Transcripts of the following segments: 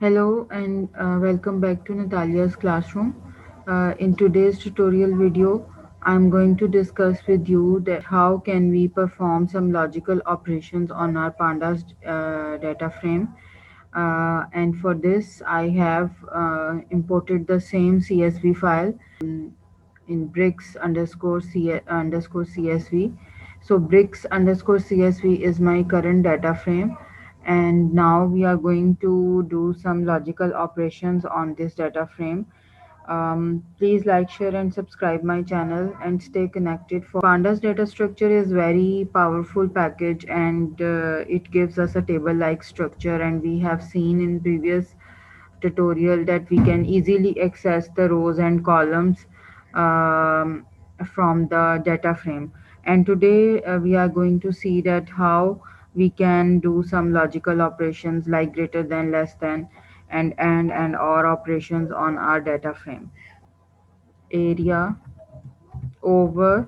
Hello and welcome back to Natalia's classroom. In today's tutorial video, I'm going to discuss with you that how can we perform some logical operations on our pandas data frame. And for this, I have imported the same CSV file in bricks underscore CSV. So bricks underscore CSV is my current data frame, and now we are going to do some logical operations on this data frame. Please like, share, and subscribe my channel and stay connected. For pandas data structure is very powerful package, and it gives us a table like structure, and we have seen in previous tutorial that we can easily access the rows and columns um, from the data frame. And today we are going to see that how we can do some logical operations like greater than, less than, and or operations on our data frame. Area over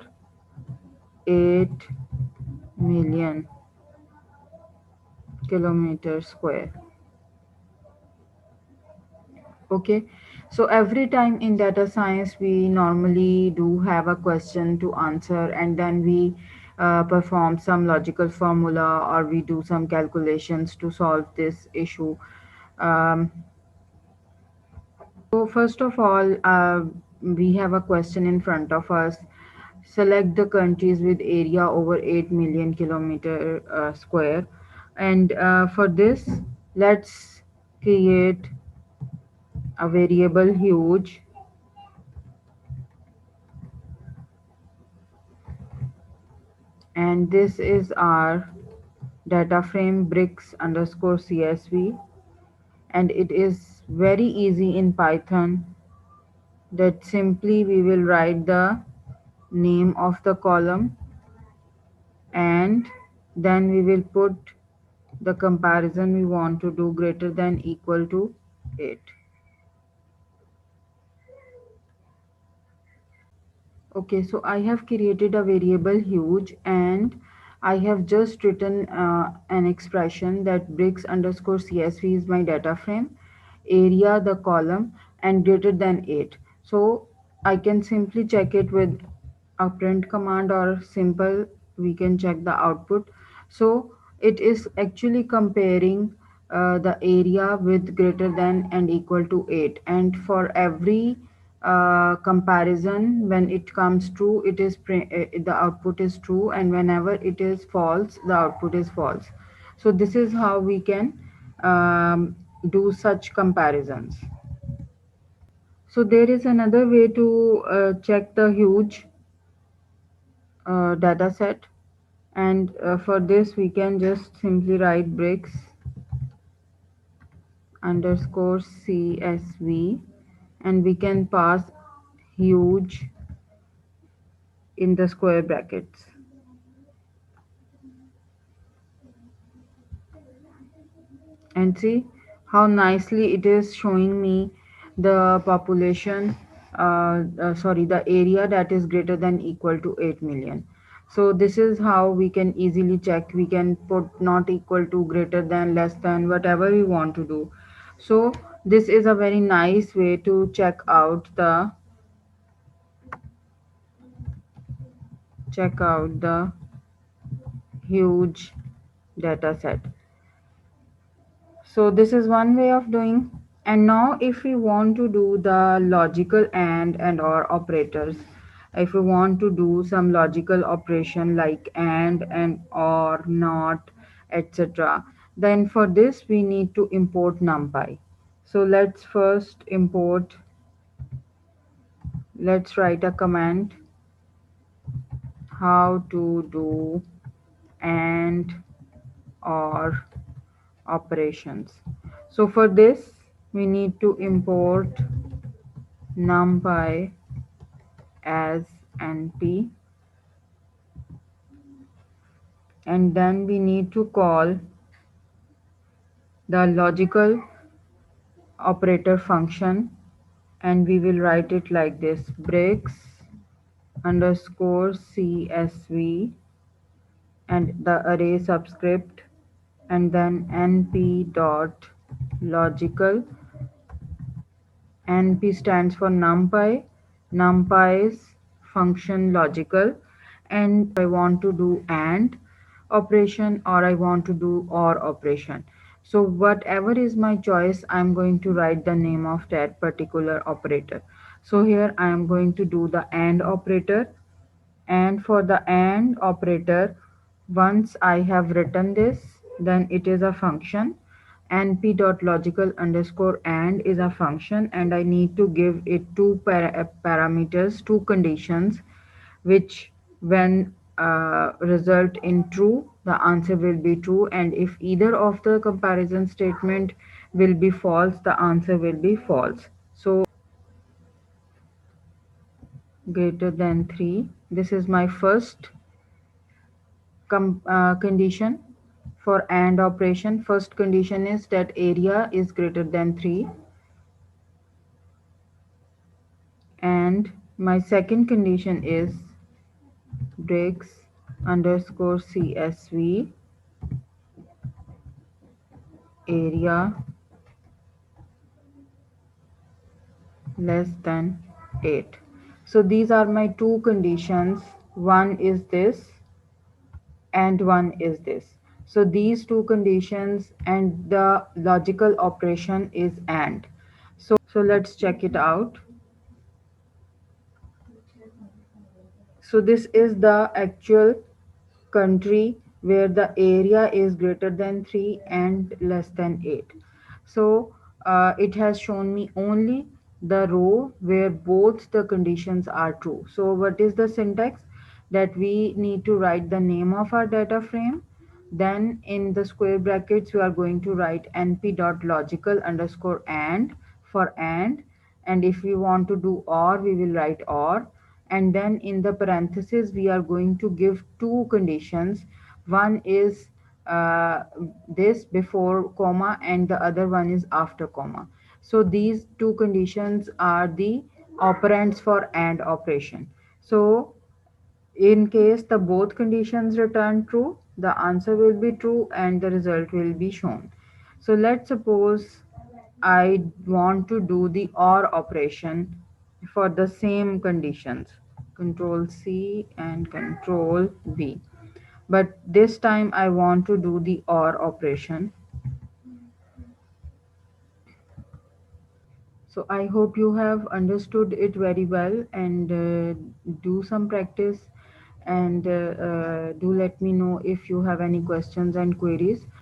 8 million kilometers square. Okay, so every time in data science we normally do have a question to answer, and then we perform some logical formula or we do some calculations to solve this issue. um, so first of all, we have a question in front of us. Select the countries with area over 8 million kilometer square, and for this, let's create a variable huge, and this is our data frame bricks underscore CSV, and it is very easy in Python that simply we will write the name of the column, and then we will put the comparison we want to do greater than equal to 8. Okay, so I have created a variable huge, and I have just written an expression that bricks underscore CSV is my data frame, area the column, and greater than 8. So I can simply check it with a print command, or simple we can check the output. So it is actually comparing the area with greater than and equal to 8, and for every comparison, when it comes true, the output is true, and whenever it is false, the output is false. So this is how we can do such comparisons. So there is another way to check the huge data set, and for this we can just simply write bricks underscore CSV, and we can pass huge in the square brackets. And see how nicely it is showing me the population, sorry, the area that is greater than equal to 8 million. So this is how we can easily check. We can put not equal to, greater than, less than, whatever we want to do. So this is a very nice way to check out the huge data set. So this is one way of doing. And now if we want to do the logical and or operators, if we want to do some logical operation like and or not, etc., then for this we need to import numpy. So let's write a command how to do and or operations. So for this we need to import numpy as np, and then we need to call the logical operator function, and we will write it like this: bricks underscore CSV and the array subscript, and then np dot logical. NP stands for numpy. Numpy is function logical. And I want to do AND operation or I want to do OR operation. So whatever is my choice, I'm going to write the name of that particular operator. So here I am going to do the AND operator. And for the AND operator, once I have written this, then it is a function. np.logical underscore and is a function, and I need to give it two parameters, two conditions, which when result in true, the answer will be true, and if either of the comparison statement will be false, the answer will be false. So greater than 3, this is my first condition for AND operation. First condition is that area is greater than 3, and my second condition is breaks underscore CSV area less than 8. So these are my two conditions. One is this and one is this. So these two conditions and the logical operation is AND. So let's check it out. So this is the actual country where the area is greater than 3 and less than 8. So it has shown me only the row where both the conditions are true. So what is the syntax? That we need to write the name of our data frame. Then in the square brackets, we are going to write np.logical underscore and for and if we want to do or, we will write or, and then in the parentheses we are going to give two conditions. One is this before comma and the other one is after comma. So these two conditions are the operands for AND operation. So in case the both conditions return true, the answer will be true and the result will be shown. So let's suppose I want to do the OR operation for the same conditions. Control C and Control V. But this time I want to do the OR operation. So I hope you have understood it very well, and do some practice, and do let me know if you have any questions and queries.